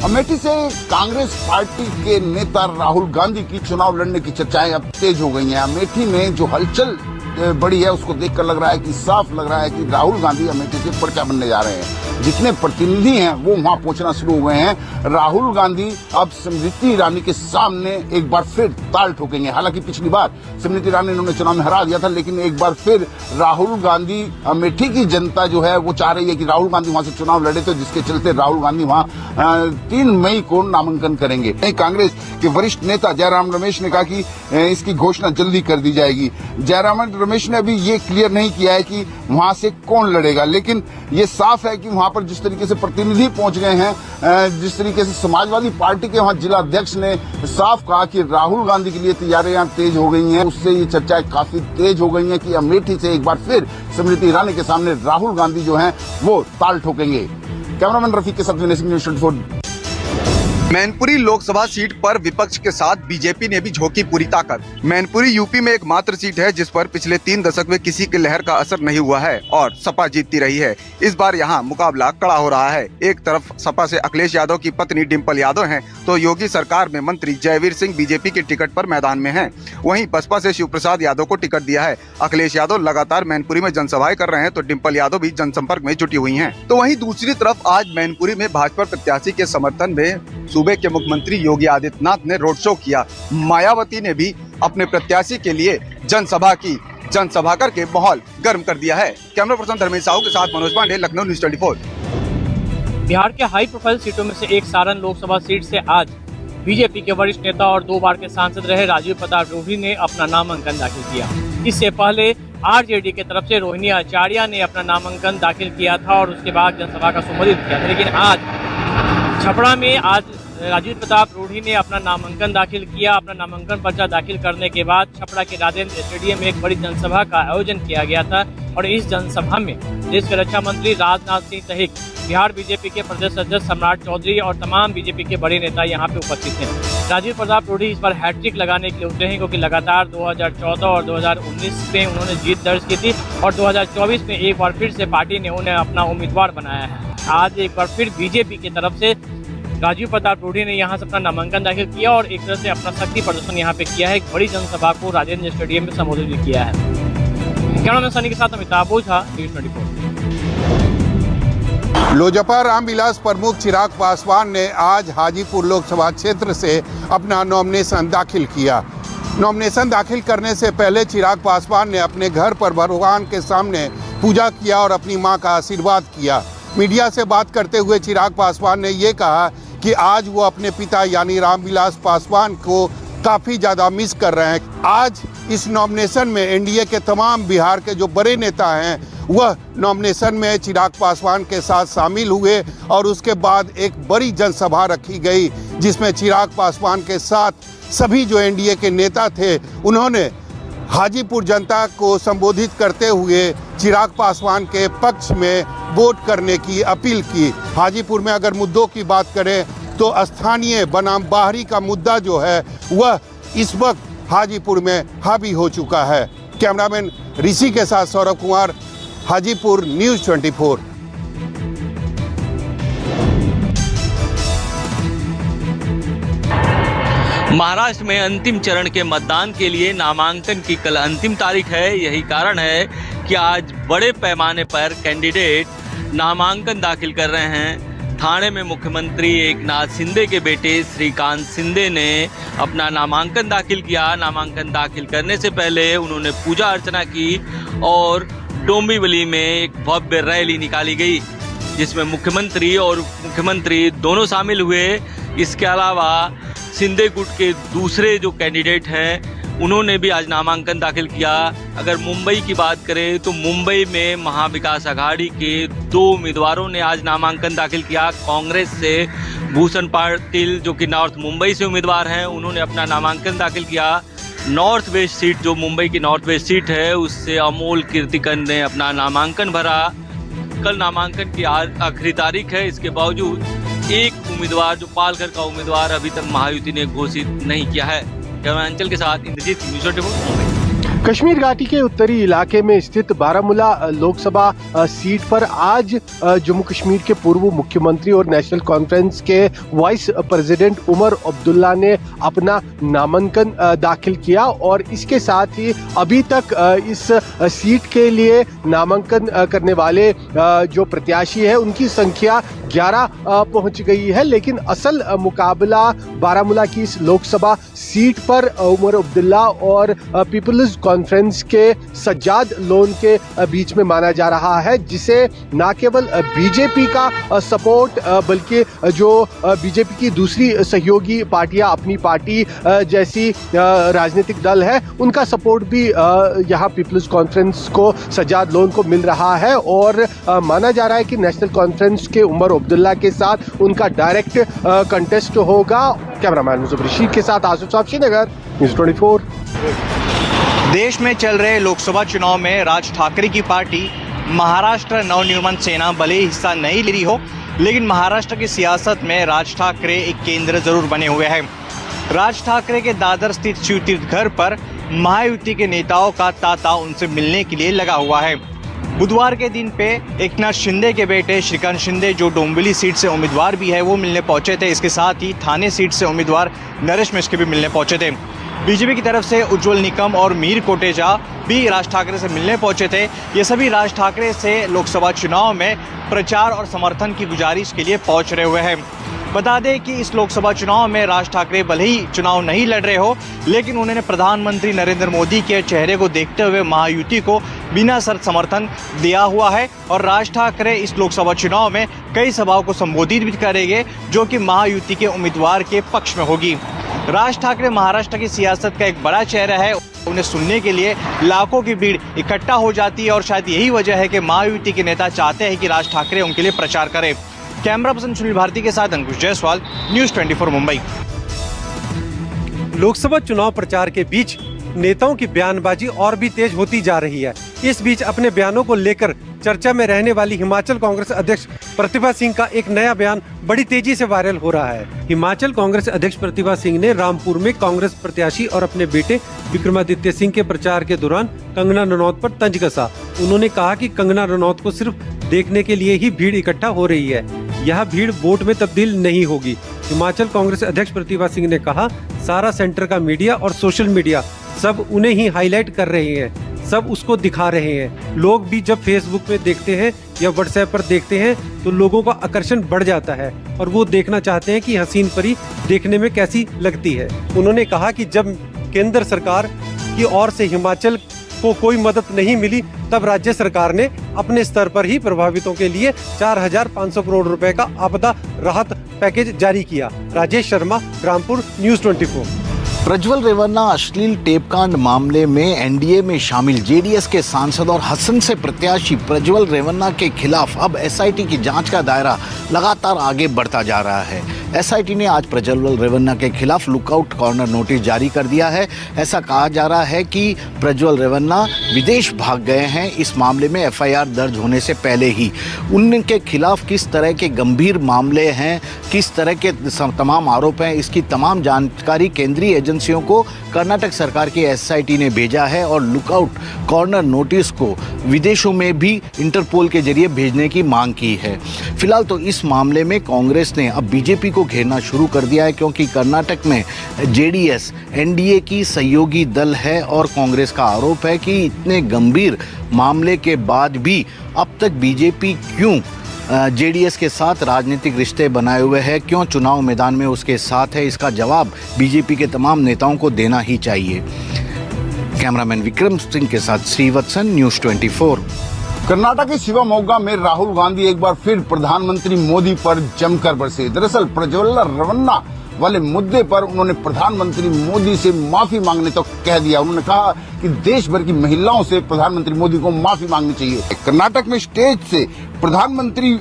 अमेठी से कांग्रेस पार्टी के नेता राहुल गांधी की चुनाव लड़ने की चर्चाएं अब तेज हो गई हैं। अमेठी में जो हलचल बड़ी है उसको देखकर लग रहा है कि साफ लग रहा है कि राहुल गांधी अमेठी से पर्चा बनने जा रहे हैं। जितने प्रतिनिधि हैं वो वहां पहुंचना शुरू हुए हैं। राहुल गांधी अब स्मृति ईरानी के सामने एक बार फिर ताल ठोकेंगे। हालांकि पिछली बार स्मृति ईरानी इन्होंने चुनाव में हरा दिया था, लेकिन एक बार फिर राहुल गांधी, अमेठी की जनता जो है वो चाह रही है कि राहुल गांधी वहां से चुनाव लड़े, तो जिसके चलते राहुल गांधी वहां 3 मई को नामांकन करेंगे। कांग्रेस के वरिष्ठ नेता जयराम रमेश ने कहा कि इसकी घोषणा जल्दी कर दी जाएगी। जयराम रमेश ने अभी ये क्लियर नहीं किया है कि वहां से कौन लड़ेगा, लेकिन ये साफ है कि वहां पर जिस तरीके से प्रतिनिधि पहुंच गए हैं, जिस तरीके से समाजवादी पार्टी के वहां जिला अध्यक्ष ने साफ कहा कि राहुल गांधी के लिए तैयारियां तेज हो गई हैं, उससे ये चर्चाएं काफी तेज हो गई हैं कि अमेठी से एक बार फिर स्मृति ईरानी के सामने राहुल गांधी जो हैं वो ताल ठोकेंगे। कैमरामैन रफीक के साथ विनय सिंह, न्यूज़ 24। मैनपुरी लोकसभा सीट पर विपक्ष के साथ बीजेपी ने भी झोंकी पूरी ताकत। मैनपुरी यूपी में एकमात्र सीट है जिस पर पिछले 3 दशक में किसी के लहर का असर नहीं हुआ है और सपा जीतती रही है। इस बार यहाँ मुकाबला कड़ा हो रहा है। एक तरफ सपा से अखिलेश यादव की पत्नी डिम्पल यादव हैं, तो योगी सरकार में मंत्री जयवीर सिंह बीजेपी के टिकट पर मैदान में हैं। वहीं बसपा से शिव प्रसाद यादव को टिकट दिया है। अखिलेश यादव लगातार मैनपुरी में जनसभाएं कर रहे हैं, तो डिम्पल यादव भी जनसंपर्क में जुटी हुई हैं। तो वहीं दूसरी तरफ आज मैनपुरी में भाजपा प्रत्याशी के समर्थन में सूबे के मुख्यमंत्री योगी आदित्यनाथ ने रोड शो किया। मायावती ने भी अपने प्रत्याशी के लिए जनसभा की। जनसभा करके माहौल गर्म कर दिया है। कैमरा पर्सन धर्मेश साहू के साथ मनोज पांडे, लखनऊ, न्यूज़ 24। बिहार के हाई प्रोफाइल सीटों में से एक सारण लोकसभा सीट से आज बीजेपी के वरिष्ठ नेता और 2 बार के सांसद रहे राजीव प्रताप रूढ़ी ने अपना नामांकन दाखिल किया। इससे पहले आरजेडी के तरफ से रोहिणी आचार्य ने अपना नामांकन दाखिल किया था और उसके बाद जनसभा का संबोधित किया था। लेकिन आज छपरा में आज राजीव प्रताप रूढ़ी ने अपना नामांकन दाखिल किया। अपना नामांकन पर्चा दाखिल करने के बाद छपरा के राजेंद्र स्टेडियम में एक बड़ी जनसभा का आयोजन किया गया था और इस जनसभा में देश के रक्षा मंत्री राजनाथ सिंह सहित बिहार बीजेपी के प्रदेश अध्यक्ष सम्राट चौधरी और तमाम बीजेपी के बड़े नेता यहाँ पे उपस्थित हैं। राजीव प्रताप रूढ़ी इस बार हैट्रिक लगाने के लिए उतरे हैं, क्योंकि लगातार 2014 और 2019 में उन्होंने जीत दर्ज की थी और 2024 में एक बार फिर से पार्टी ने उन्हें अपना उम्मीदवार बनाया है। आज एक बार फिर बीजेपी की तरफ से राजीव प्रताप रूढ़ी ने यहाँ से अपना नामांकन दाखिल किया और एक तरह से अपना शक्ति प्रदर्शन यहाँ पे किया है। एक बड़ी जनसभा को राजेंद्र स्टेडियम में संबोधित भी किया है। कैमरामैन सनी के साथ अमिताभ ओझा, न्यूज़ 24। लोजपा रामविलास प्रमुख चिराग पासवान ने आज हाजीपुर लोकसभा क्षेत्र से अपना नॉमिनेशन दाखिल किया। नॉमिनेशन दाखिल करने से पहले चिराग पासवान ने अपने घर पर भगवान के सामने पूजा किया और अपनी मां का आशीर्वाद किया। मीडिया से बात करते हुए चिराग पासवान ने ये कहा कि आज वो अपने पिता यानी रामविलास पासवान को काफ़ी ज़्यादा मिस कर रहे हैं। आज इस नॉमिनेशन में एनडीए के तमाम बिहार के जो बड़े नेता हैं वह नॉमिनेशन में चिराग पासवान के साथ शामिल हुए और उसके बाद एक बड़ी जनसभा रखी गई, जिसमें चिराग पासवान के साथ सभी जो एनडीए के नेता थे उन्होंने हाजीपुर जनता को संबोधित करते हुए चिराग पासवान के पक्ष में वोट करने की अपील की। हाजीपुर में अगर मुद्दों की बात करें तो स्थानीय बनाम बाहरी का मुद्दा जो है वह इस वक्त हाजीपुर में हावी हो चुका है। कैमरामैन ऋषि के साथ सौरभ कुमार, हाजीपुर, न्यूज़ 24। महाराष्ट्र में अंतिम चरण के मतदान के लिए नामांकन की कल अंतिम तारीख है। यही कारण है कि आज बड़े पैमाने पर कैंडिडेट नामांकन दाखिल कर रहे हैं। ठाणे में मुख्यमंत्री एकनाथ शिंदे के बेटे श्रीकांत शिंदे ने अपना नामांकन दाखिल किया। नामांकन दाखिल करने से पहले उन्होंने पूजा अर्चना की और डोंबिवली में एक भव्य रैली निकाली गई, जिसमें मुख्यमंत्री और मुख्यमंत्री दोनों शामिल हुए। इसके अलावा शिंदे गुट के दूसरे जो कैंडिडेट हैं उन्होंने भी आज नामांकन दाखिल किया। अगर मुंबई की बात करें तो मुंबई में महाविकास आघाड़ी के 2 उम्मीदवारों ने आज नामांकन दाखिल किया। कांग्रेस से भूषण पाटिल जो कि नॉर्थ मुंबई से उम्मीदवार हैं, उन्होंने अपना नामांकन दाखिल किया। नॉर्थ वेस्ट सीट जो मुंबई की नॉर्थ वेस्ट सीट है उससे अमोल कीर्तिकर ने अपना नामांकन भरा। कल नामांकन की आखिरी तारीख है। इसके बावजूद एक उम्मीदवार जो पालघर का उम्मीदवार अभी तक महायुति ने घोषित नहीं किया है। कैमरामैन के साथ इंद्रजीत, न्यूज़ 24 मुंबई। कश्मीर घाटी के उत्तरी इलाके में स्थित बारामूला लोकसभा सीट पर आज जम्मू कश्मीर के पूर्व मुख्यमंत्री और नेशनल कॉन्फ्रेंस के वाइस प्रेसिडेंट उमर अब्दुल्ला ने अपना नामांकन दाखिल किया और इसके साथ ही अभी तक इस सीट के लिए नामांकन करने वाले जो प्रत्याशी है उनकी संख्या 11 पहुंच गई है, लेकिन असल मुकाबला बारामूला की इस लोकसभा सीट पर उमर अब्दुल्ला और पीपल्स कॉन्फ्रेंस के सज्जाद लोन के बीच में माना जा रहा है, जिसे न केवल बीजेपी का सपोर्ट बल्कि जो बीजेपी की दूसरी सहयोगी पार्टियां अपनी पार्टी जैसी राजनीतिक दल है उनका सपोर्ट भी यहाँ पीपल्स कॉन्फ्रेंस को सज्जाद लोन को मिल रहा है और माना जा रहा है कि नेशनल कॉन्फ्रेंस के उमर अब्दुल्ला के साथ उनका डायरेक्ट कंटेस्ट होगा। कैमरामैन मुजफ्फर रशीद के साथ आसिफ साहब, श्रीनगर, न्यूज़ 24। देश में चल रहे लोकसभा चुनाव में राज ठाकरे की पार्टी महाराष्ट्र नवनिर्माण सेना भले ही हिस्सा नहीं ले रही हो, लेकिन महाराष्ट्र की सियासत में राज ठाकरे एक केंद्र जरूर बने हुए हैं। राज ठाकरे के दादर स्थित शिवतीर्थ घर पर महायुति के नेताओं का तांता उनसे मिलने के लिए लगा हुआ है। बुधवार के दिन पे एकनाथ शिंदे के बेटे श्रीकांत शिंदे, जो डोंबिवली सीट से उम्मीदवार भी है, वो मिलने पहुंचे थे। इसके साथ ही थाने सीट से उम्मीदवार नरेश मिश्र भी मिलने पहुंचे थे। बीजेपी की तरफ से उज्जवल निकम और मीर कोटेचा भी राज ठाकरे से मिलने पहुंचे थे। ये सभी राज ठाकरे से लोकसभा चुनाव में प्रचार और समर्थन की गुजारिश के लिए पहुंच रहे हुए हैं। बता दें कि इस लोकसभा चुनाव में राज ठाकरे भले ही चुनाव नहीं लड़ रहे हो, लेकिन उन्होंने प्रधानमंत्री नरेंद्र मोदी के चेहरे को देखते हुए महायुति को बिना शर्त समर्थन दिया हुआ है और राज ठाकरे इस लोकसभा चुनाव में कई सभाओं को संबोधित भी करेंगे, जो कि महायुति के उम्मीदवार के पक्ष में होगी। राज ठाकरे महाराष्ट्र की सियासत का एक बड़ा चेहरा है। उन्हें सुनने के लिए लाखों की भीड़ इकट्ठा हो जाती है और शायद यही वजह है कि महायुति के नेता चाहते हैं कि राज ठाकरे उनके लिए प्रचार करें। कैमरा पर्सन सुनील भारती के साथ अंकुश जायसवाल, न्यूज़ 24 मुंबई। लोकसभा चुनाव प्रचार के बीच नेताओं की बयानबाजी और भी तेज होती जा रही है। इस बीच अपने बयानों को लेकर चर्चा में रहने वाली हिमाचल कांग्रेस अध्यक्ष प्रतिभा सिंह का एक नया बयान बड़ी तेजी से वायरल हो रहा है। हिमाचल कांग्रेस अध्यक्ष प्रतिभा सिंह ने रामपुर में कांग्रेस प्रत्याशी और अपने बेटे विक्रमादित्य सिंह के प्रचार के दौरान कंगना रनौत पर तंज कसा। उन्होंने कहा कि कंगना रनौत को सिर्फ देखने के लिए ही भीड़ इकट्ठा हो रही है, यह भीड़ वोट में तब्दील नहीं होगी। हिमाचल कांग्रेस अध्यक्ष प्रतिभा सिंह ने कहा, सारा सेंटर का मीडिया और सोशल मीडिया सब उन्हें ही हाईलाइट कर रहे हैं, सब उसको दिखा रहे हैं। लोग भी जब फेसबुक पे देखते हैं या व्हाट्सएप पर देखते हैं तो लोगों का आकर्षण बढ़ जाता है और वो देखना चाहते हैं कि हसीन परी देखने में कैसी लगती है। उन्होंने कहा कि जब केंद्र सरकार की ओर से हिमाचल को कोई मदद नहीं मिली, तब राज्य सरकार ने अपने स्तर पर ही प्रभावितों के लिए 4,500 करोड़ रुपए का आपदा राहत पैकेज जारी किया। राजेश शर्मा, रामपुर, न्यूज़ 24। प्रज्वल रेवन्ना अश्लील टेपकांड मामले में एनडीए में शामिल जेडीएस के सांसद और हसन से प्रत्याशी प्रज्वल रेवन्ना के खिलाफ अब एसआईटी की जांच का दायरा लगातार आगे बढ़ता जा रहा है। एसआईटी ने आज प्रज्वल रेवन्ना के खिलाफ लुकआउट कॉर्नर नोटिस जारी कर दिया है। ऐसा कहा जा रहा है कि प्रज्वल रेवन्ना विदेश भाग गए हैं। इस मामले में एफआईआर दर्ज होने से पहले ही उनके खिलाफ किस तरह के गंभीर मामले हैं, किस तरह के तमाम आरोप हैं, इसकी तमाम जानकारी केंद्रीय एजेंसियों को कर्नाटक सरकार की एसआईटी ने भेजा है और लुकआउट कॉर्नर नोटिस को विदेशों में भी इंटरपोल के जरिए भेजने की मांग की है। फिलहाल तो इस मामले में कांग्रेस ने अब बीजेपी को घेरना शुरू कर दिया है, क्योंकि कर्नाटक में जेडीएस एनडीए की सहयोगी दल है और कांग्रेस का आरोप है कि इतने गंभीर मामले के बाद भी अब तक बीजेपी क्यों जेडीएस के साथ राजनीतिक रिश्ते बनाए हुए है, क्यों चुनाव मैदान में उसके साथ है। इसका जवाब बीजेपी के तमाम नेताओं को देना ही चाहिए। कैमरामैन विक्रम सिंह के साथ श्रीवत्सन, न्यूज़ 24। कर्नाटक के शिवमोगा में राहुल गांधी एक बार फिर प्रधानमंत्री मोदी पर जमकर बरसे। दरअसल प्रज्वल रेवन्ना वाले मुद्दे पर उन्होंने प्रधानमंत्री मोदी से माफी मांगने तो कह दिया। उन्होंने कहा कि देश भर की महिलाओं से प्रधानमंत्री मोदी को माफी मांगनी चाहिए। कर्नाटक में स्टेज से प्रधानमंत्री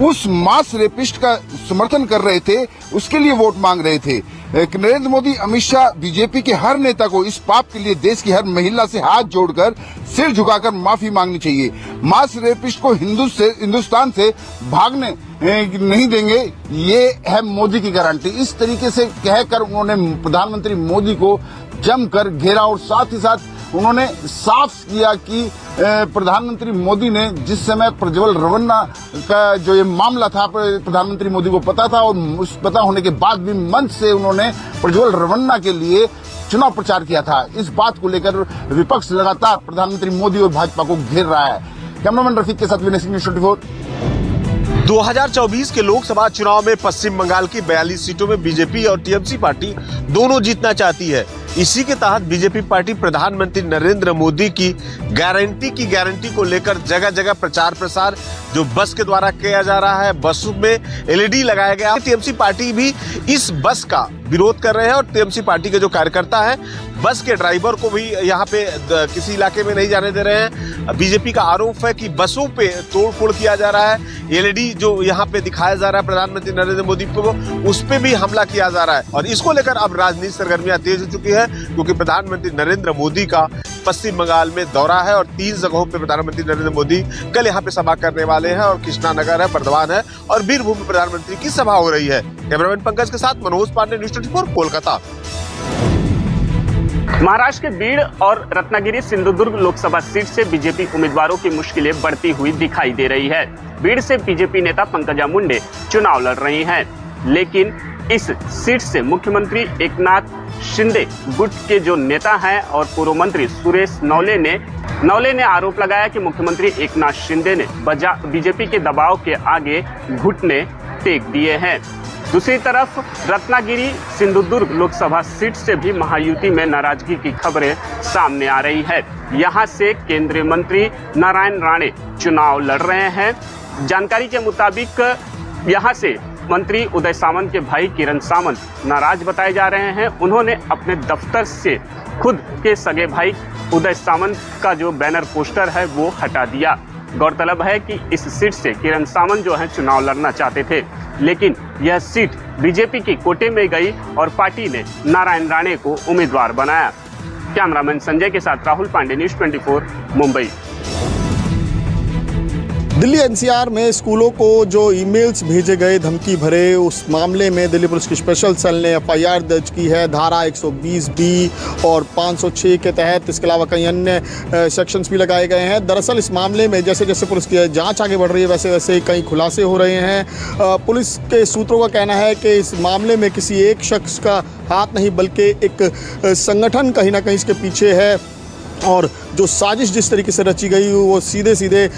उस मास रेपिस्ट का समर्थन कर रहे थे, उसके लिए वोट मांग रहे थे। नरेंद्र मोदी, अमित शाह, बीजेपी के हर नेता को इस पाप के लिए देश की हर महिला से हाथ जोड़कर सिर झुकाकर माफी मांगनी चाहिए। मास रेपिस्ट को हिंदुस्तान से भागने नहीं देंगे, ये है मोदी की गारंटी। इस तरीके से कहकर उन्होंने प्रधानमंत्री मोदी को जमकर घेरा और साथ ही साथ उन्होंने साफ किया कि प्रधानमंत्री मोदी ने जिस समय प्रज्वल रेवन्ना का जो ये मामला था प्रधानमंत्री मोदी को पता था और उस पता होने के बाद भी मंच से उन्होंने प्रज्वल रेवन्ना के लिए चुनाव प्रचार किया था। इस बात को लेकर विपक्ष लगातार प्रधानमंत्री मोदी और भाजपा को घेर रहा है। कैमरामैन रफीक के साथ विनय सिंह, न्यूज़ 24। 2024 के लोकसभा चुनाव में पश्चिम बंगाल की 42 सीटों में बीजेपी और टीएमसी पार्टी दोनों जीतना चाहती है। इसी के तहत बीजेपी पार्टी प्रधानमंत्री नरेंद्र मोदी की गारंटी को लेकर जगह जगह प्रचार प्रसार जो बस के द्वारा किया जा रहा है, बसों में एलईडी लगाया गया। टीएमसी पार्टी भी इस बस का विरोध कर रहे हैं और टीएमसी पार्टी के जो कार्यकर्ता है बस के ड्राइवर को भी यहाँ पे किसी इलाके में नहीं जाने दे रहे हैं। बीजेपी का आरोप है कि बसों पे तोड़फोड़ किया जा रहा है, एलईडी जो यहाँ पे दिखाया जा रहा है प्रधानमंत्री नरेंद्र मोदी को, उस पे भी हमला किया जा रहा है। और इसको लेकर अब राजनीतिक सरगर्मियां तेज हो चुकी है क्योंकि प्रधानमंत्री नरेंद्र मोदी का पश्चिम बंगाल में दौरा है और 3 जगहों पे प्रधानमंत्री नरेंद्र मोदी कल यहाँ पे सभा करने वाले हैं और कृष्णानगर है, बर्दवान है और बीरभूम में प्रधानमंत्री की सभा हो रही है। कैमरामैन पंकज के साथ मनोज पांडे, न्यूज़ 24 कोलकाता। महाराष्ट्र के बीड़ और रत्नागिरी सिंधुदुर्ग लोकसभा सीट से बीजेपी उम्मीदवारों की मुश्किलें बढ़ती हुई दिखाई दे रही है। बीड़ से बीजेपी नेता पंकजा मुंडे चुनाव लड़ रही हैं, लेकिन इस सीट से मुख्यमंत्री एकनाथ शिंदे गुट के जो नेता हैं और पूर्व मंत्री सुरेश नौले ने आरोप लगाया कि मुख्यमंत्री एकनाथ शिंदे ने बीजेपी के दबाव के आगे घुटने टेक दिए हैं। दूसरी तरफ रत्नागिरी सिंधुदुर्ग लोकसभा सीट से भी महायुति में नाराजगी की खबरें सामने आ रही है। यहां से केंद्रीय मंत्री नारायण राणे चुनाव लड़ रहे हैं। जानकारी के मुताबिक यहां से मंत्री उदय सामंत के भाई किरण सामंत नाराज बताए जा रहे हैं। उन्होंने अपने दफ्तर से खुद के सगे भाई उदय सामंत का जो बैनर पोस्टर है वो हटा दिया। गौरतलब है कि इस सीट से किरण सामंत जो है चुनाव लड़ना चाहते थे, लेकिन यह सीट बीजेपी की कोटे में गई और पार्टी ने नारायण राणे को उम्मीदवार बनाया। कैमरामैन संजय के साथ राहुल पांडे, न्यूज़ 24 मुंबई। दिल्ली एनसीआर में स्कूलों को जो ईमेल्स भेजे गए धमकी भरे, उस मामले में दिल्ली पुलिस की स्पेशल सेल ने एफआईआर दर्ज की है धारा 120B और 506 के तहत। इसके अलावा कई अन्य सेक्शंस भी लगाए गए हैं। दरअसल इस मामले में जैसे जैसे पुलिस की जांच आगे बढ़ रही है वैसे वैसे कई खुलासे हो रहे हैं। पुलिस के सूत्रों का कहना है कि इस मामले में किसी एक शख्स का हाथ नहीं बल्कि एक संगठन कहीं ना कहीं इसके पीछे है और जो साजिश जिस तरीके से रची गई वो सीधे सीधे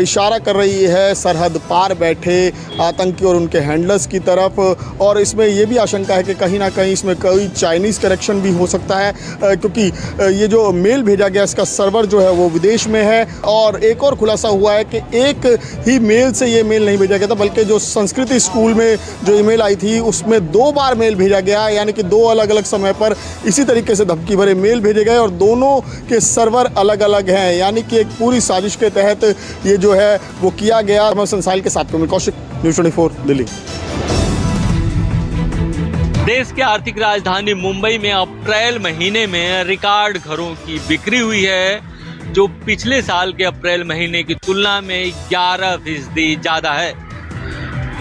इशारा कर रही है सरहद पार बैठे आतंकी और उनके हैंडलर्स की तरफ। और इसमें ये भी आशंका है कि कहीं ना कहीं इसमें कोई चाइनीज़ कनेक्शन भी हो सकता है क्योंकि ये जो मेल भेजा गया इसका सर्वर जो है वो विदेश में है। और एक और खुलासा हुआ है कि एक ही मेल से ये मेल नहीं भेजा गया था बल्कि जो संस्कृति स्कूल में जो ईमेल आई थी उसमें 2 बार मेल भेजा गया, यानी कि 2 अलग अलग समय पर इसी तरीके से धमकी भरे मेल भेजे गए और दोनों के सर्वर अलग अलग हैं, यानी कि एक पूरी साजिश के तहत ये जो है वो किया गया। मैं संसाइल के साथ कौशिक, न्यूज़ 24 दिल्ली। देश के आर्थिक राजधानी मुंबई में अप्रैल महीने में रिकॉर्ड घरों की बिक्री हुई है, जो पिछले साल के अप्रैल महीने की तुलना में 11% ज्यादा है।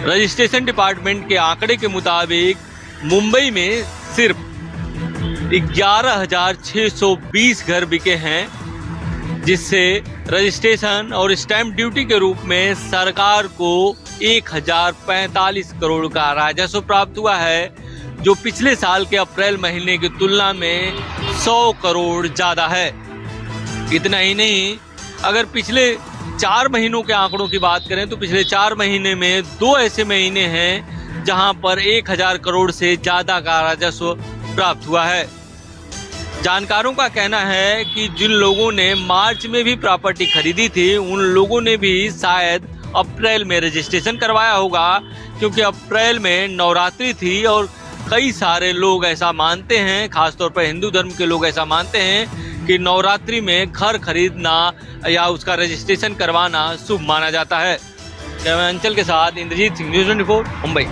रजिस्ट्रेशन डिपार्टमेंट के आंकड़े के मुताबिक मुंबई में सिर्फ 11,620 घर बिके हैं, जिससे रजिस्ट्रेशन और स्टैंप ड्यूटी के रूप में सरकार को 1,045 करोड़ का राजस्व प्राप्त हुआ है, जो पिछले साल के अप्रैल महीने की तुलना में 100 करोड़ ज्यादा है। इतना ही नहीं, अगर पिछले 4 महीनों के आंकड़ों की बात करें तो पिछले 4 महीने में 2 ऐसे महीने हैं जहां पर 1,000 करोड़ से ज्यादा का राजस्व प्राप्त हुआ है। जानकारों का कहना है कि जिन लोगों ने मार्च में भी प्रॉपर्टी खरीदी थी उन लोगों ने भी शायद अप्रैल में रजिस्ट्रेशन करवाया होगा, क्योंकि अप्रैल में नवरात्रि थी और कई सारे लोग ऐसा मानते हैं, खासतौर पर हिंदू धर्म के लोग ऐसा मानते हैं कि नवरात्रि में घर खरीदना या उसका रजिस्ट्रेशन करवाना शुभ माना जाता है। अंचल के साथ इंद्रजीत सिंह, न्यूज़ 24 मुंबई।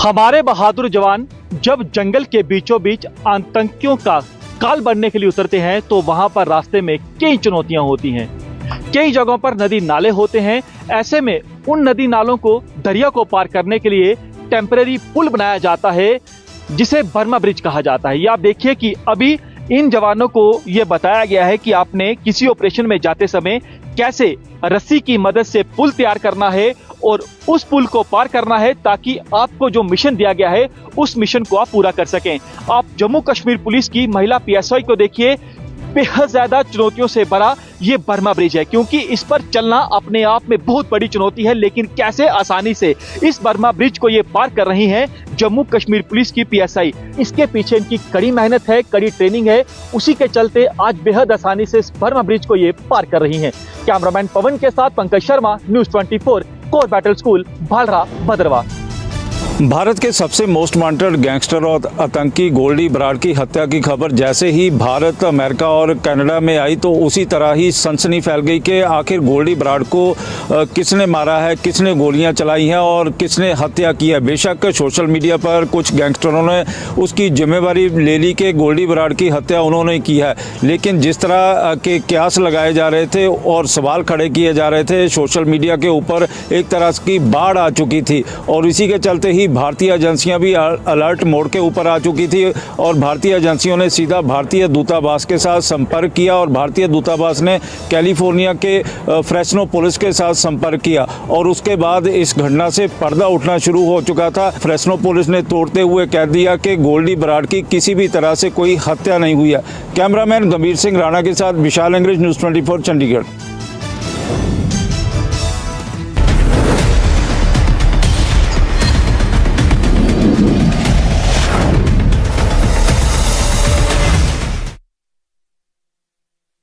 हमारे बहादुर जवान जब जंगल के बीचों बीच आतंकियों का काल बनने के लिए उतरते हैं तो वहां पर रास्ते में कई चुनौतियां होती हैं। कई जगहों पर नदी नाले होते हैं। ऐसे में उन नदी नालों को दरिया को पार करने के लिए टेम्परेरी पुल बनाया जाता है, जिसे बर्मा ब्रिज कहा जाता है। ये आप देखिए कि अभी इन जवानों को ये बताया गया है कि आपने किसी ऑपरेशन में जाते समय कैसे रस्सी की मदद से पुल तैयार करना है और उस पुल को पार करना है ताकि आपको जो मिशन दिया गया है उस मिशन को आप पूरा कर सकें। आप जम्मू कश्मीर पुलिस की महिला पीएसआई को देखिए, बेहद ज्यादा चुनौतियों से भरा ये बर्मा ब्रिज है, क्योंकि इस पर चलना अपने आप में बहुत बड़ी चुनौती है, लेकिन कैसे आसानी से इस बर्मा ब्रिज को ये पार कर रही हैं जम्मू कश्मीर पुलिस की पीएसआई। इसके पीछे इनकी कड़ी मेहनत है, कड़ी ट्रेनिंग है, उसी के चलते आज बेहद आसानी से इस बर्मा ब्रिज को ये पार कर रही हैं। कैमरामैन पवन के साथ Pankaj Sharma, news 24, Corps Battle School, Bhalra, Bhadrawa. Bharat के सबसे मोस्ट वांटेड गैंगस्टर और आतंकी गोल्डी बराड़ की हत्या की खबर जैसे ही भारत, अमेरिका और कनाडा में आई तो उसी तरह ही सनसनी फैल गई कि आखिर गोल्डी बराड़ को किसने मारा है, किसने गोलियां चलाई हैं और किसने हत्या की है। बेशक सोशल मीडिया पर कुछ गैंगस्टरों ने उसकी जिम्मेवारी ले ली कि गोल्डी बराड़ की हत्या उन्होंने की है, लेकिन जिस तरह के कयास लगाए जा रहे थे और सवाल खड़े किए जा रहे थे, सोशल मीडिया के ऊपर एक तरह की बाढ़ आ चुकी थी और इसी के चलते ही भारतीय एजेंसियां भी अलर्ट मोड के ऊपर आ चुकी थी और भारतीय एजेंसियों ने सीधा भारतीय दूतावास के साथ संपर्क किया और भारतीय दूतावास ने कैलिफोर्निया के फ्रेस्नो पुलिस के साथ संपर्क किया और उसके बाद इस घटना से पर्दा उठना शुरू हो चुका था। फ्रेस्नो पुलिस ने तोड़ते हुए कह दिया कि गोल्डी बराड़ की किसी भी तरह से कोई हत्या नहीं हुई है। कैमरामैन गंभीर सिंह राणा के साथ विशाल अंग्रेज, न्यूज़ 24, चंडीगढ़।